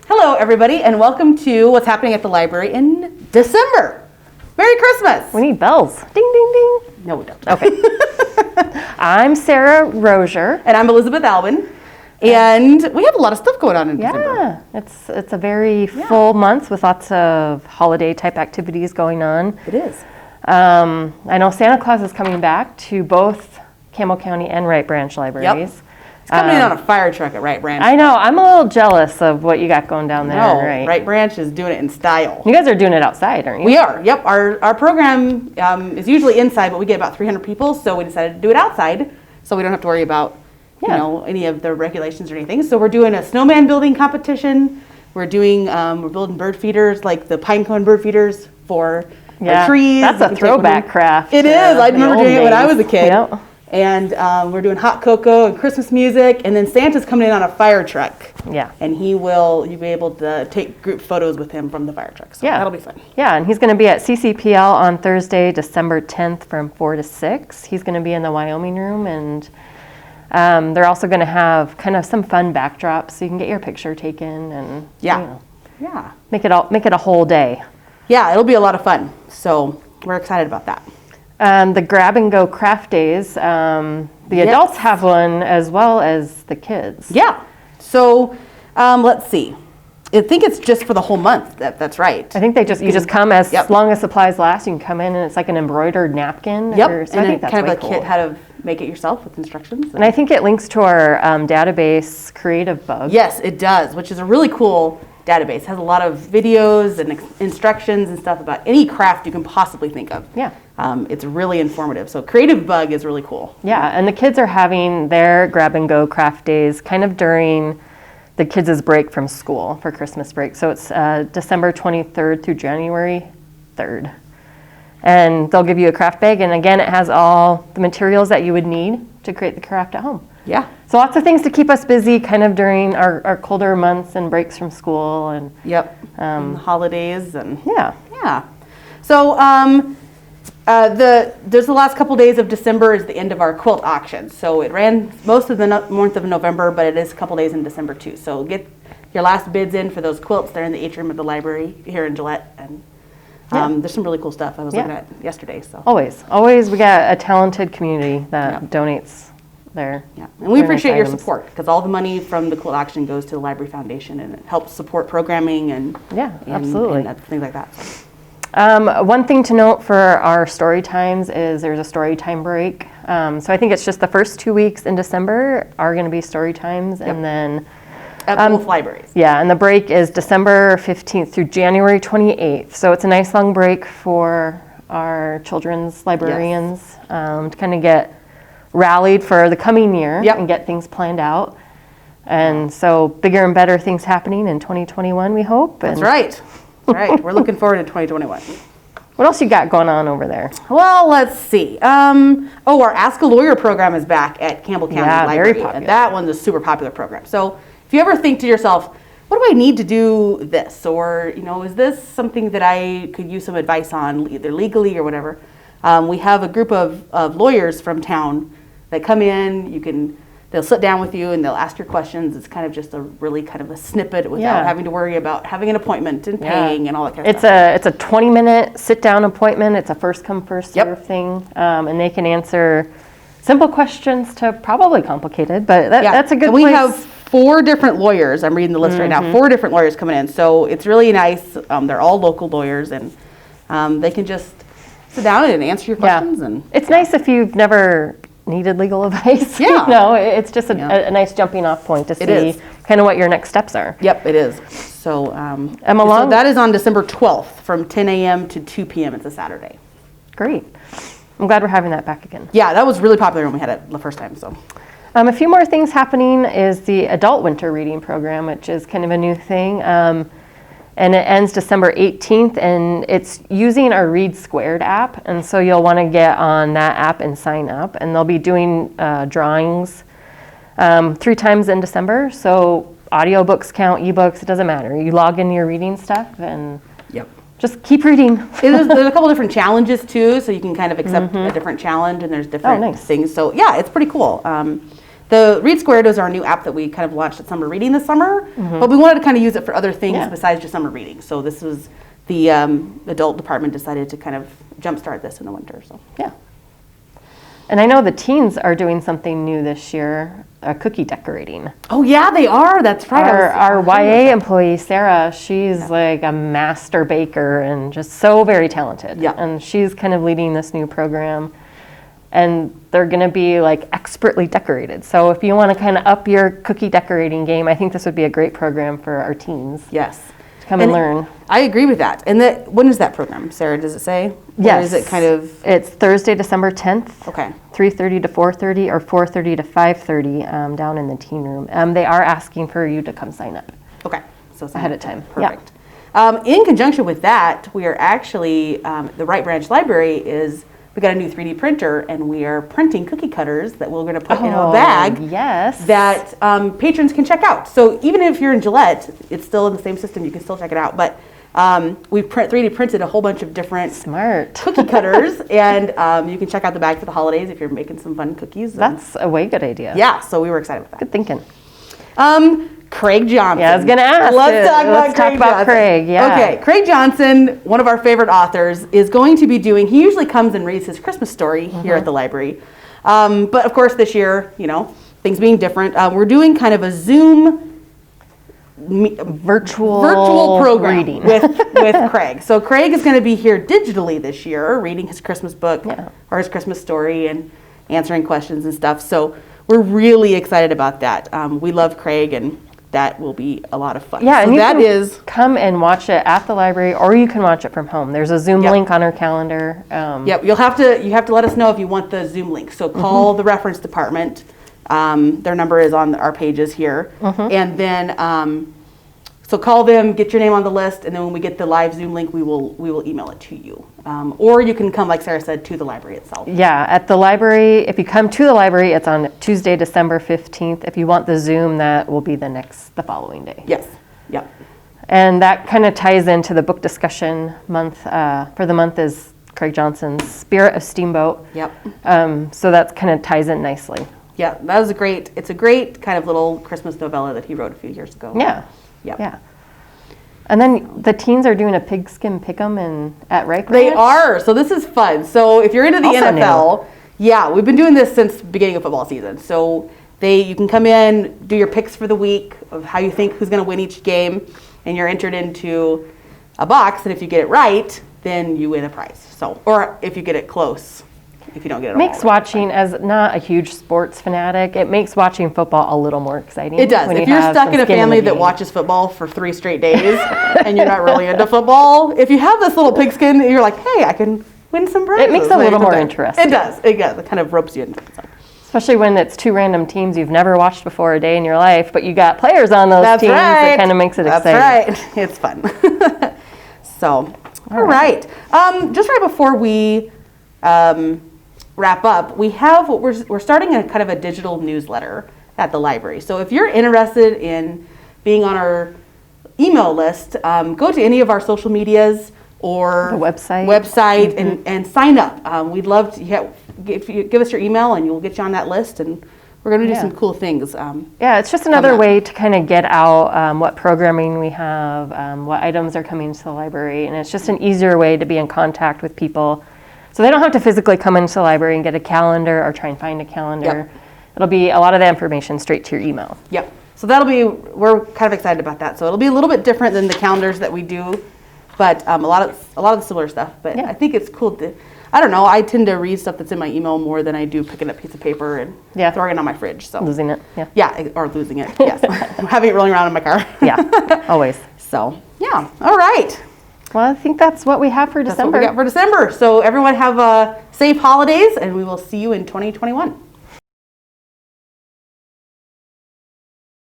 Hello, everybody, and welcome to what's happening at the library in December. Merry Christmas! We need bells. Ding, ding, ding. No, we don't. Okay. I'm Sarah Rozier. And I'm Elizabeth Albin. And we have a lot of stuff going on in December. Yeah, it's a very full month with lots of holiday type activities going on. It is. I know Santa Claus is coming back to both Campbell County and Wright Branch libraries. Yep. It's coming in on a fire truck at Wright Branch. I know. I'm a little jealous of what you got going down there. No, Right. Wright Branch is doing it in style. You guys are doing it outside, aren't you? We are. Yep. Our program is usually inside, but we get about 300 people, so we decided to do it outside, so we don't have to worry about any of the regulations or anything. So we're doing a snowman building competition. We're doing we're building bird feeders, like the pine cone bird feeders for our trees. That's a throwback craft. It is. I remember doing it when I was a kid. Yep. And we're doing hot cocoa and Christmas music, and then Santa's coming in on a fire truck. Yeah. And you'll be able to take group photos with him from the fire truck. So that'll be fun. Yeah, and he's going to be at CCPL on Thursday, December 10th from 4 to 6. He's going to be in the Wyoming room, and they're also going to have kind of some fun backdrops so you can get your picture taken and make it a whole day. Yeah, it'll be a lot of fun. So we're excited about that. The grab and go craft days, the adults have one as well as the kids. Yeah. So let's see. I think it's just for the whole month. That's right. I think you just come as long as supplies last. You can come in and it's like an embroidered napkin. Yep. So and I think that's kind of a cool. kit how to make it yourself with instructions. And I think it links to our database, Creative Bug. Yes, it does, which is a really cool database. It has a lot of videos and instructions and stuff about any craft you can possibly think of. Yeah. It's really informative. So Creative Bug is really cool. Yeah, and the kids are having their grab and go craft days kind of during the kids' break from school for Christmas break. So it's December 23rd through January 3rd. And they'll give you a craft bag, and again, it has all the materials that you would need to create the craft at home. Yeah. So lots of things to keep us busy kind of during our colder months and breaks from school. And and the holidays. And yeah. So there's the last couple days of December is the end of our quilt auction. So it ran most of the month of November, but it is a couple days in December too. So get your last bids in for those quilts. They're in the atrium of the library here in Gillette. And there's some really cool stuff I was looking at yesterday. So Always we got a talented community that donates their and we appreciate your items. support because all the money from the quilt auction goes to the Library Foundation and it helps support programming and absolutely and things like that. One thing to note for our story times is there's a story time break. So I think it's just the first 2 weeks in December are going to be story times, and then at both libraries. Yeah, and the break is December 15th through January 28th. So it's a nice long break for our children's librarians to kind of get rallied for the coming year and get things planned out. And so bigger and better things happening in 2021, we hope. That's right. We're looking forward to 2021. What else you got going on over there? Well, let's see. Our Ask a Lawyer program is back at Campbell County Library. Very popular. And that one's a super popular program. So if you ever think to yourself, what do I need to do this? Or, is this something that I could use some advice on, either legally or whatever? We have a group of lawyers from town that come in. They'll sit down with you and they'll ask your questions. It's kind of just a really kind of a snippet without having to worry about having an appointment and paying and all that kind of stuff. It's a 20-minute sit-down appointment. It's a first-come, first-serve thing. And they can answer simple questions to probably complicated, but that's a good place. We have 4 different lawyers. I'm reading the list right now. 4 different lawyers coming in. So it's really nice. They're all local lawyers, and they can just sit down and answer your questions. And it's nice if you've never needed legal advice. It's just a nice jumping off point to see kind of what your next steps are. Yep, it is. So, so that is on December 12th from 10 a.m. to 2 p.m. It's a Saturday. Great. I'm glad we're having that back again. Yeah, that was really popular when we had it the first time. So, a few more things happening is the Adult Winter Reading Program, which is kind of a new thing. And it ends December 18th, and it's using our Read Squared app. And so you'll want to get on that app and sign up. And they'll be doing drawings 3 times in December. So audiobooks count, ebooks, it doesn't matter. You log in your reading stuff and just keep reading. There's a couple different challenges too, so you can kind of accept a different challenge, and there's different things. So it's pretty cool. The Read Squared is our new app that we kind of launched at Summer Reading this summer, but we wanted to kind of use it for other things besides just summer reading. So this was the adult department decided to kind of jumpstart this in the winter. So Yeah. And I know the teens are doing something new this year, cookie decorating. oh yeah, they are. That's right. Our YA employee, Sarah, she's like a master baker and just so very talented. Yeah. And she's kind of leading this new program. And they're going to be like expertly decorated. So if you want to kind of up your cookie decorating game, I think this would be a great program for our teens Yes. to come and learn. I agree with that. And when is that program, Sarah? Does it say? Or Yes. is it kind of It's Thursday, December 10th. okay? 3:30 to 4:30 or 4:30 to 5:30 down in the teen room. They are asking for you to come sign up. Okay. So it's Ahead of time. Yeah. Perfect. In conjunction with that, we are actually the Wright Branch Library is. We got a new 3D printer, and we are printing cookie cutters that we're going to put in a bag Yes. that patrons can check out. So even if you're in Gillette, it's still in the same system. You can still check it out. But we 3D printed a whole bunch of different Smart. cookie cutters, and you can check out the bag for the holidays if you're making some fun cookies. That's a way good idea. Yeah, so we were excited with that. Good thinking. Craig Johnson. Yeah, I was gonna ask. Let's talk Let's talk about Johnson. Craig, yeah. Okay, Craig Johnson, one of our favorite authors, is going to be doing. He usually comes and reads his Christmas story here at the library, but of course this year, things being different, we're doing kind of a Zoom Virtual program reading. with Craig. So Craig is going to be here digitally this year, reading his Christmas book or his Christmas story and answering questions and stuff. So we're really excited about that. We love Craig, and that will be a lot of fun. Yeah, so and you that can is come and watch it at the library, or you can watch it from home. There's a Zoom link on our calendar. Yep, you have to let us know if you want the Zoom link. So call the reference department. Their number is on our pages here, and then so call them, get your name on the list, and then when we get the live Zoom link, we will email it to you. Or you can come, like Sarah said, to the library itself. Yeah, at the library. If you come to the library, it's on Tuesday, December 15th. If you want the Zoom, that will be the following day. Yes. Yep. And that kind of ties into the book discussion month. For the month is Craig Johnson's Spirit of Steamboat. Yep. So that kind of ties in nicely. Yeah, that was it's a great kind of little Christmas novella that he wrote a few years ago. Yeah. Yep. Yeah. And then the teens are doing a pigskin pick'em at Wright Branch. They are. So this is fun. So if you're into the Also NFL, yeah, we've been doing this since the beginning of football season. So you can come in, do your picks for the week of how you think who's going to win each game, and you're entered into a box. And if you get it right, then you win a prize. So, or if you get it close, if you don't get it Makes all right. watching, as not a huge sports fanatic, it makes watching football a little more exciting. It does. when If you you're have stuck some in a skin family the that game. watches football for 3 straight days and you're not really into football, if you have this little pigskin, you're like, hey, I can win some prizes. It makes it a little more interesting. It does. It does. It kind of ropes you into it. So. Especially when it's 2 random teams you've never watched before a day in your life, but you got players on those That's teams. right. It kind of makes it That's exciting. right. It's fun. So, all right. Just right before we wrap up, we have what we're starting a kind of a digital newsletter at the library. So if you're interested in being on our email list, go to any of our social medias or The website. and sign up. We'd love to if you give us your email, and we'll get you on that list, and we're going to do Yeah. some cool things. Yeah, it's just another up. way to kind of get out what programming we have, what items are coming to the library, and it's just an easier way to be in contact with people. So they don't have to physically come into the library and get a calendar or try and find a calendar. Yep. It'll be a lot of the information straight to your email. Yep. So we're kind of excited about that. So it'll be a little bit different than the calendars that we do, but a lot of the similar stuff. But Yeah. I think it's cool I don't know, I tend to read stuff that's in my email more than I do picking up a piece of paper and throwing it on my fridge. So Losing it, yeah. yeah, or losing it. Yes. Having it rolling around in my car. Yeah, always. So yeah. All right. Well, I think that's what we have for That's December. what we got for December. So everyone have safe holidays, and we will see you in 2021.